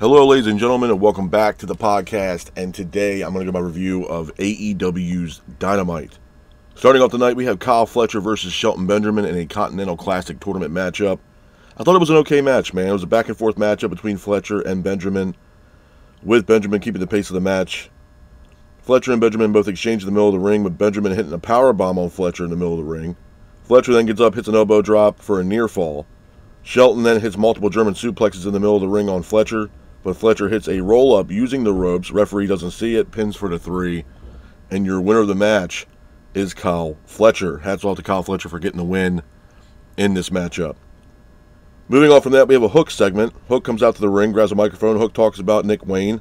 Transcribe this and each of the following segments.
Hello, ladies and gentlemen, and welcome back to the podcast. And today I'm going to give my review of AEW's Dynamite. Starting off tonight, we have Kyle Fletcher versus Shelton Benjamin in a Continental Classic tournament matchup. I thought it was an okay match, man. It was a back-and-forth matchup between Fletcher and Benjamin, with Benjamin keeping the pace of the match. Fletcher and Benjamin both exchange in the middle of the ring, with Benjamin hitting a power bomb on Fletcher in the middle of the ring. Fletcher then gets up, hits an elbow drop for a near fall. Shelton then hits multiple German suplexes in the middle of the ring on Fletcher, but Fletcher hits a roll-up using the ropes. Referee doesn't see it, pins for the 3, and your winner of the match is Kyle Fletcher. Hats off to Kyle Fletcher for getting the win in this matchup. Moving on from that, we have a Hook segment. Hook comes out to the ring, grabs a microphone. Hook talks about Nick Wayne.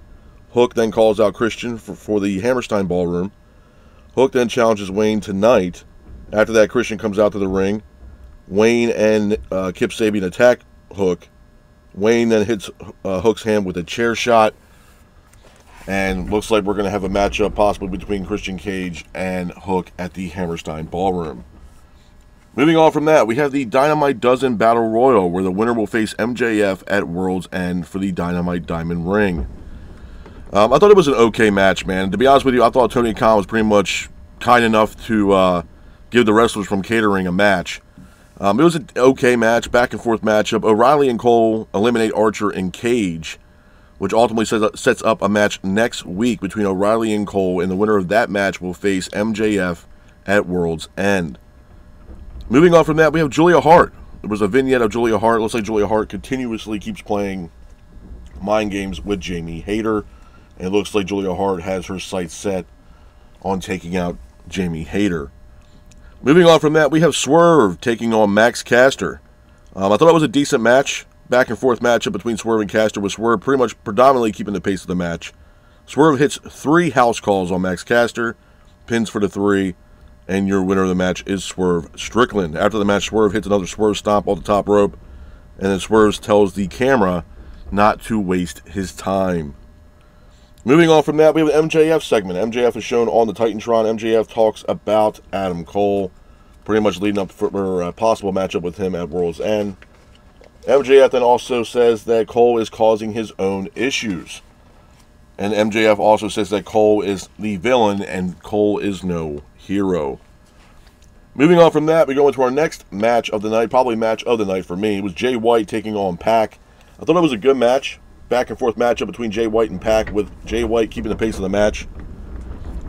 Hook then calls out Christian for the Hammerstein Ballroom. Hook then challenges Wayne tonight. After that, Christian comes out to the ring. Wayne and Kip Sabian attack Hook. Wayne then hits Hook's hand with a chair shot. And looks like we're going to have a matchup possibly between Christian Cage and Hook at the Hammerstein Ballroom. Moving on from that, we have the Dynamite Dozen Battle Royal, where the winner will face MJF at World's End for the Dynamite Diamond Ring. I thought it was an okay match, man. To be honest with you, I thought Tony Khan was pretty much kind enough to give the wrestlers from catering a match. It was an okay match, back-and-forth matchup. O'Reilly and Cole eliminate Archer and Cage, which ultimately sets up a match next week between O'Reilly and Cole, and the winner of that match will face MJF at World's End. Moving on from that, we have Julia Hart. There was a vignette of Julia Hart. It looks like Julia Hart continuously keeps playing mind games with Jamie Hayter, and it looks like Julia Hart has her sights set on taking out Jamie Hayter. Moving on from that, we have Swerve taking on Max Caster. I thought it was a decent match. Back-and-forth matchup between Swerve and Caster, with Swerve pretty much predominantly keeping the pace of the match. Swerve hits 3 house calls on Max Caster, pins for the 3, and your winner of the match is Swerve Strickland. After the match, Swerve hits another Swerve stomp on the top rope, and then Swerve tells the camera not to waste his time. Moving on from that, we have an MJF segment. MJF is shown on the Titantron. MJF talks about Adam Cole, pretty much leading up for a possible matchup with him at World's End. MJF then also says that Cole is causing his own issues. And MJF also says that Cole is the villain and Cole is no hero. Moving on from that, we go into our next match of the night, probably match of the night for me. It was Jay White taking on Pac. I thought it was a good match. Back-and-forth matchup between Jay White and Pac, with Jay White keeping the pace of the match.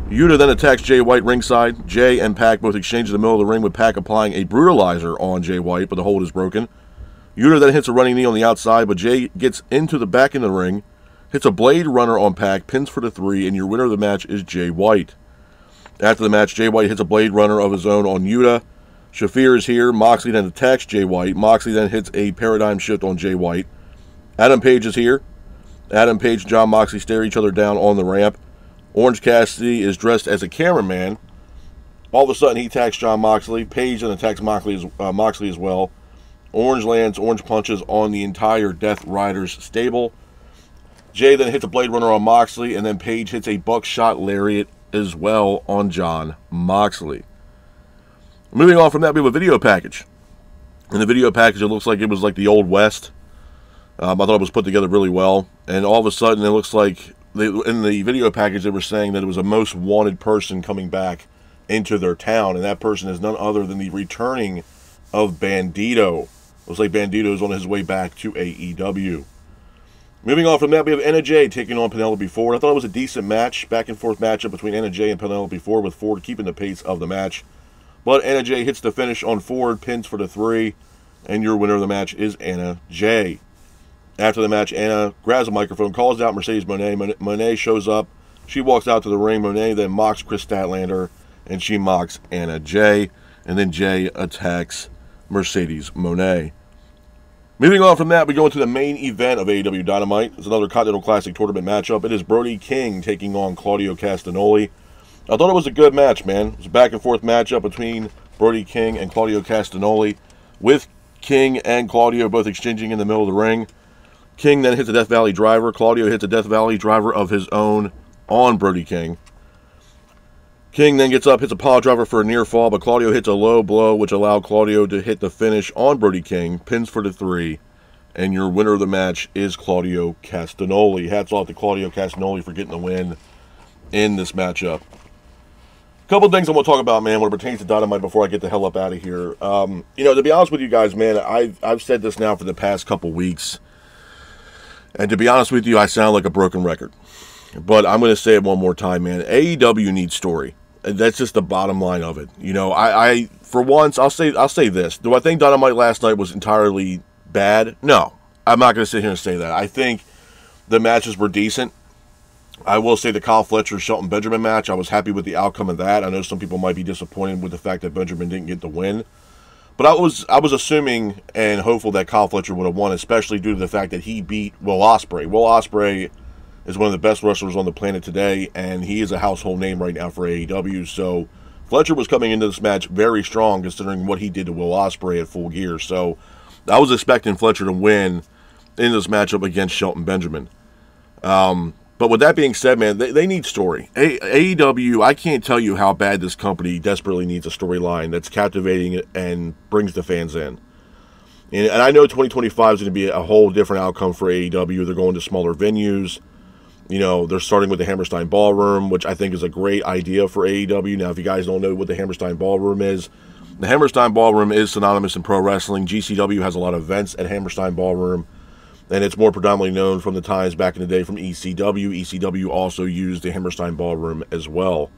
Yuta then attacks Jay White ringside. Jay and Pac both exchange in the middle of the ring, with Pac applying a brutalizer on Jay White, but the hold is broken. Yuta then hits a running knee on the outside, but Jay gets into the back in the ring, hits a Blade Runner on Pac, pins for the 3, and your winner of the match is Jay White. After the match, Jay White hits a Blade Runner of his own on Yuta. Shafir is here. Moxley then attacks Jay White. Moxley then hits a paradigm shift on Jay White. Adam Page is here. Adam Page and John Moxley stare each other down on the ramp. Orange Cassidy is dressed as a cameraman. All of a sudden, he attacks John Moxley. Page then attacks Moxley as well. Orange lands orange punches on the entire Death Riders stable. Jay then hits a Blade Runner on Moxley, and then Page hits a buckshot lariat as well on John Moxley. Moving on from that, we have a video package. In the video package, it looks like it was like the Old West. I thought it was put together really well. And all of a sudden, it looks like in the video package, they were saying that it was a most wanted person coming back into their town. And that person is none other than the returning of Bandito. Looks like Bandito is on his way back to AEW. Moving on from that, we have Anna Jay taking on Penelope Ford. I thought it was a decent match. Back-and-forth matchup between Anna Jay and Penelope Ford, with Ford keeping the pace of the match. But Anna Jay hits the finish on Ford, pins for the 3, and your winner of the match is Anna Jay. After the match, Anna grabs a microphone, calls out Mercedes Moné. Moné shows up. She walks out to the ring. Moné then mocks Chris Statlander, and she mocks Anna Jay. And then Jay attacks Mercedes Moné. Moving on from that, we go into the main event of AEW Dynamite. It's another Continental Classic tournament matchup. It is Brody King taking on Claudio Castagnoli. I thought it was a good match, man. It was a back-and-forth matchup between Brody King and Claudio Castagnoli, with King and Claudio both exchanging in the middle of the ring. King then hits a Death Valley driver. Claudio hits a Death Valley driver of his own on Brody King. King then gets up, hits a pile driver for a near fall, but Claudio hits a low blow, which allowed Claudio to hit the finish on Brody King, pins for the 3, And your winner of the match is Claudio Castagnoli. Hats off to Claudio Castagnoli for getting the win in this matchup. A couple of things I want to talk about, man, when it pertains to Dynamite before I get the hell up out of here. To be honest with you guys, man, I've said this now for the past couple weeks. And to be honest with you, I sound like a broken record. But I'm going to say it one more time, man. AEW needs story. That's just the bottom line of it. I for once, I'll say this. Do I think Dynamite last night was entirely bad? No. I'm not going to sit here and say that. I think the matches were decent. I will say the Kyle Fletcher-Shelton Benjamin match, I was happy with the outcome of that. I know some people might be disappointed with the fact that Benjamin didn't get the win. But I was assuming and hopeful that Kyle Fletcher would have won, especially due to the fact that he beat Will Ospreay. Will Ospreay is one of the best wrestlers on the planet today, and he is a household name right now for AEW. So Fletcher was coming into this match very strong, considering what he did to Will Ospreay at Full Gear. So I was expecting Fletcher to win in this matchup against Shelton Benjamin. But with that being said, man, they need story. AEW, I can't tell you how bad this company desperately needs a storyline that's captivating and brings the fans in. And I know 2025 is going to be a whole different outcome for AEW. They're going to smaller venues. They're starting with the Hammerstein Ballroom, which I think is a great idea for AEW. Now, if you guys don't know what the Hammerstein Ballroom is, the Hammerstein Ballroom is synonymous in pro wrestling. GCW has a lot of events at Hammerstein Ballroom, and it's more predominantly known from the times back in the day from ECW. ECW also used the Hammerstein Ballroom as well.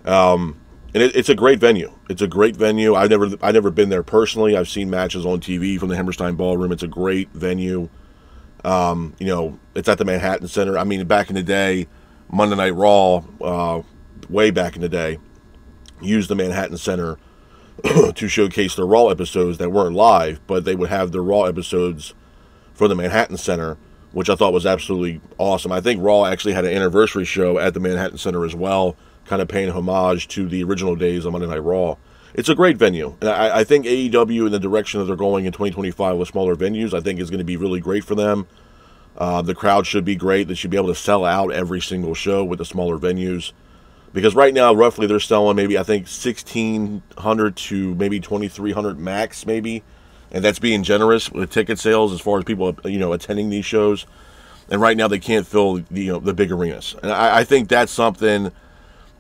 And it's a great venue. It's a great venue. I've never been there personally. I've seen matches on TV from the Hammerstein Ballroom. It's a great venue. It's at the Manhattan Center. I mean, back in the day, Monday Night Raw, way back in the day, used the Manhattan Center to showcase their Raw episodes that weren't live, but they would have their Raw episodes for the Manhattan Center, which I thought was absolutely awesome. I think Raw actually had an anniversary show at the Manhattan Center as well, kind of paying homage to the original days of Monday Night Raw. It's a great venue, and I think AEW in the direction that they're going in 2025 with smaller venues, I think is going to be really great for them. The crowd should be great. They should be able to sell out every single show with the smaller venues. Because right now, roughly, they're selling maybe, I think, 1,600 to maybe 2,300 max, maybe. And that's being generous with ticket sales as far as people, attending these shows. And right now, they can't fill, the big arenas. And I think that's something,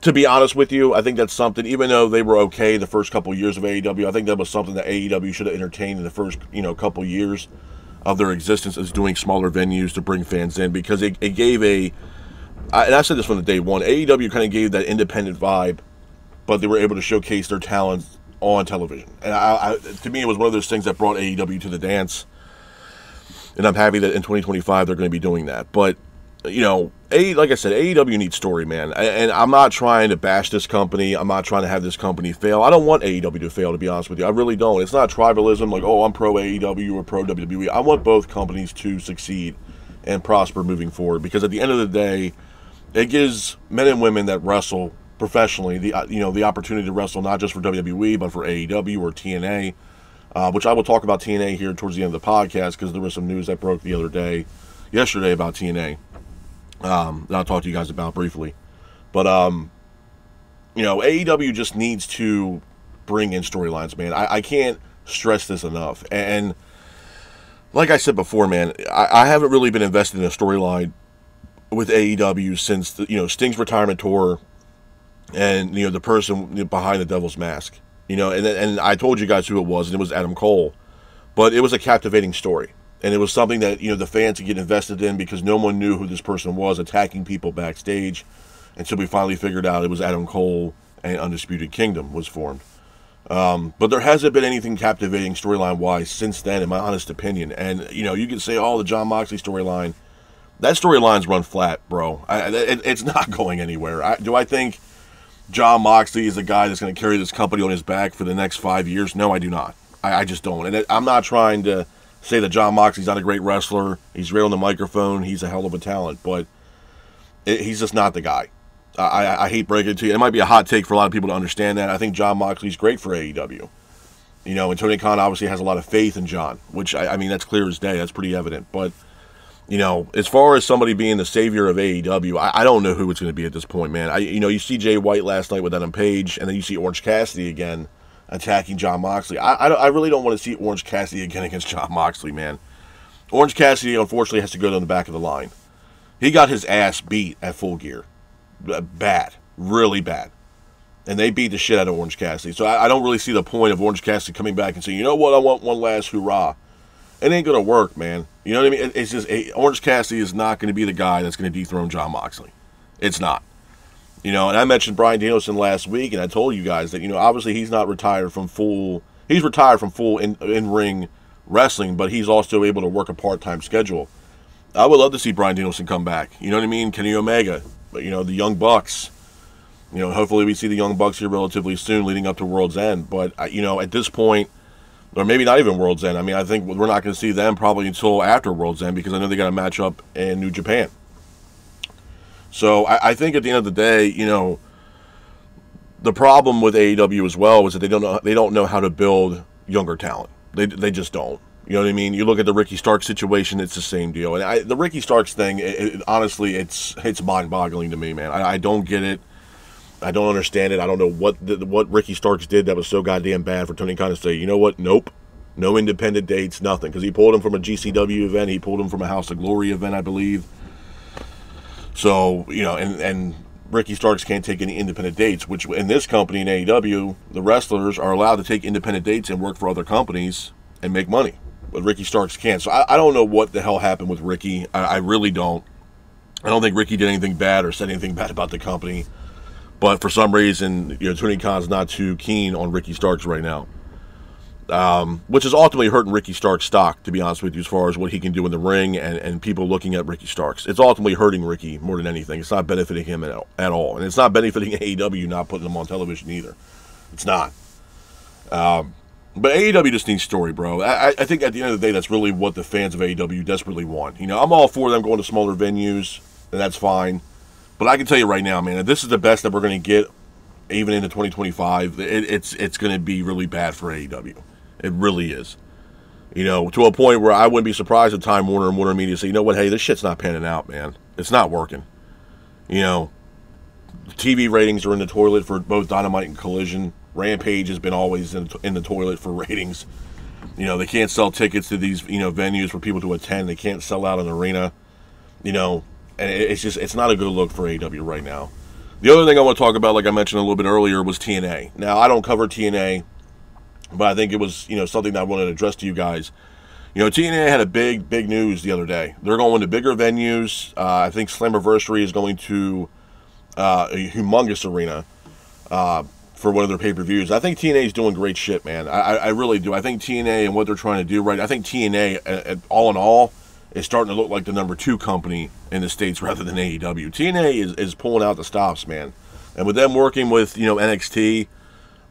to be honest with you, I think that's something, even though they were okay the first couple years of AEW, I think that was something that AEW should have entertained in the first, couple years of their existence, is doing smaller venues to bring fans in, because it gave and I said this from the day one, AEW kind of gave that independent vibe, but they were able to showcase their talents on television. And to me, it was one of those things that brought AEW to the dance, and I'm happy that in 2025 they're going to be doing that. But, like I said, AEW needs story, man. And I'm not trying to bash this company. I'm not trying to have this company fail. I don't want AEW to fail, to be honest with you. I really don't. It's not tribalism, like, oh, I'm pro AEW or pro WWE. I want both companies to succeed and prosper moving forward, because at the end of the day, it gives men and women that wrestle professionally the opportunity to wrestle not just for WWE, but for AEW or TNA, which I will talk about TNA here towards the end of the podcast, because there was some news that broke yesterday about TNA. That I'll talk to you guys about briefly. But, AEW just needs to bring in storylines, man. I can't stress this enough. And like I said before, man, I haven't really been invested in a storyline with AEW since Sting's retirement tour, and the person behind the Devil's Mask, and I told you guys who it was, and it was Adam Cole. But it was a captivating story. And it was something that, the fans could get invested in, because no one knew who this person was attacking people backstage until we finally figured out it was Adam Cole, and Undisputed Kingdom was formed. But there hasn't been anything captivating storyline-wise since then, in my honest opinion. And, you can say, oh, the Jon Moxley storyline. That storyline's run flat, bro. It's not going anywhere. Do I think Jon Moxley is a guy that's going to carry this company on his back for the next 5 years? No, I do not. I just don't. And I'm not trying to say that Jon Moxley's not a great wrestler. He's great on the microphone. He's a hell of a talent. But he's just not the guy. I hate breaking it to you. It might be a hot take for a lot of people to understand that. I think Jon Moxley's great for AEW. And Tony Khan obviously has a lot of faith in Jon, which, I mean, that's clear as day. That's pretty evident. But, as far as somebody being the savior of AEW, I don't know who it's going to be at this point, man. You see Jay White last night with Adam Page, and then you see Orange Cassidy again attacking Jon Moxley. I really don't want to see Orange Cassidy again against Jon Moxley, man. Orange Cassidy, unfortunately, has to go down the back of the line. He got his ass beat at Full Gear. Bad. Really bad. And they beat the shit out of Orange Cassidy. So I don't really see the point of Orange Cassidy coming back and saying, you know what, I want one last hurrah. It ain't going to work, man. You know what I mean? It's just, Orange Cassidy is not going to be the guy that's going to dethrone Jon Moxley. It's not. You know, and I mentioned Bryan Danielson last week, and I told you guys that, you know, obviously he's not retired from full, he's retired from full in-ring wrestling, but he's also able to work a part-time schedule. I would love to see Bryan Danielson come back. You know what I mean? Kenny Omega, you know, the Young Bucks. You know, hopefully we see the Young Bucks here relatively soon leading up to World's End. But, you know, at this point, or maybe not even World's End, I mean, I think we're not going to see them probably until after World's End because I know they got a match up in New Japan. So I think at the end of the day, you know, the problem with AEW as well is that they don't know how to build younger talent. They just don't. You know what I mean? You look at the Ricky Starks situation; it's the same deal. And the Ricky Starks thing, honestly, it's mind-boggling to me, man. I don't get it. I don't understand it. I don't know what Ricky Starks did that was so goddamn bad for Tony Khan to say, you know what? Nope. No independent dates, nothing. Because he pulled him from a GCW event. He pulled him from a House of Glory event, I believe. So, you know, and Ricky Starks can't take any independent dates, which in this company, in AEW, the wrestlers are allowed to take independent dates and work for other companies and make money. But Ricky Starks can't. So I don't know what the hell happened with Ricky. I really don't. I don't think Ricky did anything bad or said anything bad about the company. But for some reason, you know, Tony Khan's not too keen on Ricky Starks right now. Which is ultimately hurting Ricky Starks' stock, to be honest with you, as far as what he can do in the ring and people looking at Ricky Starks. It's ultimately hurting Ricky more than anything. It's not benefiting him at all. And it's not benefiting AEW not putting him on television either. It's not. But AEW just needs story, bro. I think at the end of the day, that's really what the fans of AEW desperately want. You know, I'm all for them going to smaller venues, and that's fine. But I can tell you right now, man, if this is the best that we're going to get, even into 2025, it's going to be really bad for AEW. It really is. You know, to a point where I wouldn't be surprised if Time Warner and Warner Media say, you know what, hey, this shit's not panning out, man. It's not working. You know, TV ratings are in the toilet for both Dynamite and Collision. Rampage has been always in the toilet for ratings. You know, they can't sell tickets to these, you know, venues for people to attend. They can't sell out an arena. You know, and it's not a good look for AEW right now. The other thing I want to talk about, like I mentioned a little bit earlier, was TNA. Now, I don't cover TNA, but I think it was, you know, something that I wanted to address to you guys. You know, TNA had a big news the other day. They're going to bigger venues. I think Slammiversary is going to a humongous arena for one of their pay-per-views. I think TNA is doing great shit, man. I really do. I think TNA and what they're trying to do right. I think TNA, all in all, is starting to look like the number 2 company in the States rather than AEW. TNA is pulling out the stops, man. And with them working with, you know, NXT,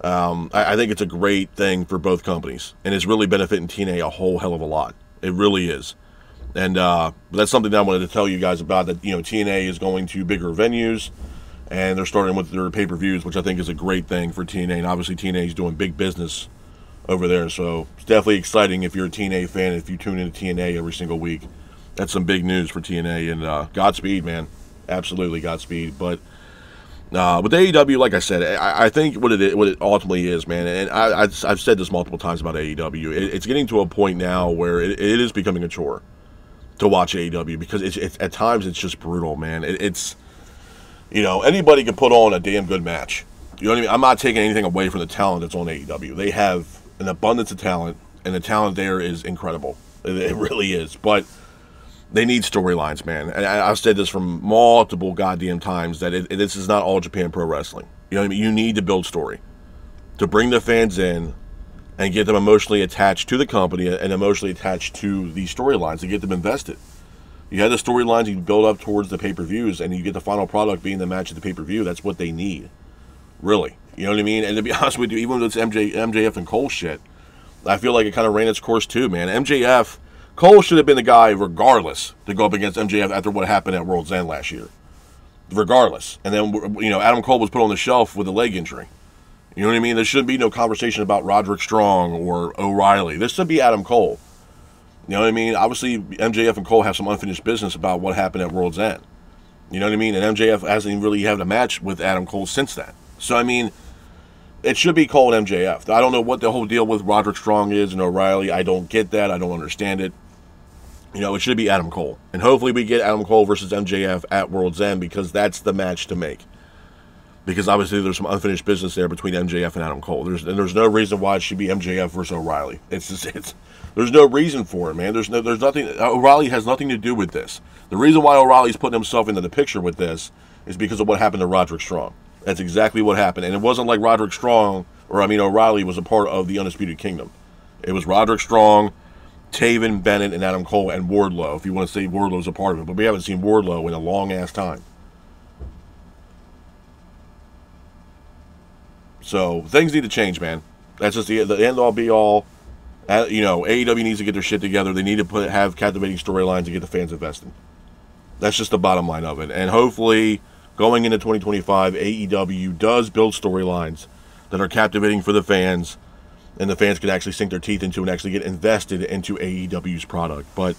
I think it's a great thing for both companies. And it's really benefiting TNA a whole hell of a lot. It really is. And that's something that I wanted to tell you guys about, that, you know, TNA is going to bigger venues, and they're starting with their pay-per-views, which I think is a great thing for TNA. And obviously TNA is doing big business over there, so it's definitely exciting if you're a TNA fan, if you tune into TNA every single week. That's some big news for TNA, and Godspeed, man. Absolutely Godspeed. But with AEW, like I said, I think what it ultimately is, man, and I've said this multiple times about AEW, it's getting to a point now where it is becoming a chore to watch AEW, because it's at times it's just brutal, man. It's, you know, anybody can put on a damn good match. You know what I mean? I'm not taking anything away from the talent that's on AEW. They have an abundance of talent, and the talent there is incredible. It really is. But they need storylines, man. And I've said this from multiple goddamn times, that this is not All Japan Pro Wrestling. You know what I mean? You need to build story to bring the fans in and get them emotionally attached to the company and emotionally attached to these storylines to get them invested. You have the storylines you build up towards the pay-per-views, and you get the final product being the match at the pay-per-view. That's what they need. Really. You know what I mean? And to be honest with you, even with this MJF and Cole shit, I feel like it kind of ran its course too, man. MJF, Cole should have been the guy regardless to go up against MJF after what happened at World's End last year. Regardless. And then, you know, Adam Cole was put on the shelf with a leg injury. You know what I mean? There shouldn't be no conversation about Roderick Strong or O'Reilly. This should be Adam Cole. You know what I mean? Obviously, MJF and Cole have some unfinished business about what happened at World's End. You know what I mean? And MJF hasn't even really had a match with Adam Cole since that. So, I mean, it should be called MJF. I don't know what the whole deal with Roderick Strong is and O'Reilly. I don't get that. I don't understand it. You know, it should be Adam Cole. And hopefully we get Adam Cole versus MJF at World's End, because that's the match to make. Because obviously there's some unfinished business there between MJF and Adam Cole. There's no reason why it should be MJF versus O'Reilly. There's no reason for it, man. There's nothing. O'Reilly has nothing to do with this. The reason why O'Reilly's putting himself into the picture with this is because of what happened to Roderick Strong. That's exactly what happened. And it wasn't like O'Reilly was a part of the Undisputed Kingdom. It was Roderick Strong, Taven, Bennett, and Adam Cole, and Wardlow, if you want to say Wardlow's a part of it. But we haven't seen Wardlow in a long-ass time. So, things need to change, man. That's just the end-all, be-all. AEW needs to get their shit together. They need to have captivating storylines to get the fans invested. That's just the bottom line of it. And hopefully, going into 2025, AEW does build storylines that are captivating for the fans, and the fans can actually sink their teeth into and actually get invested into AEW's product. But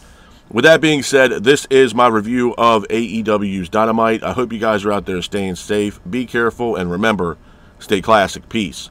with that being said, this is my review of AEW's Dynamite. I hope you guys are out there staying safe. Be careful, and remember, stay classic. Peace.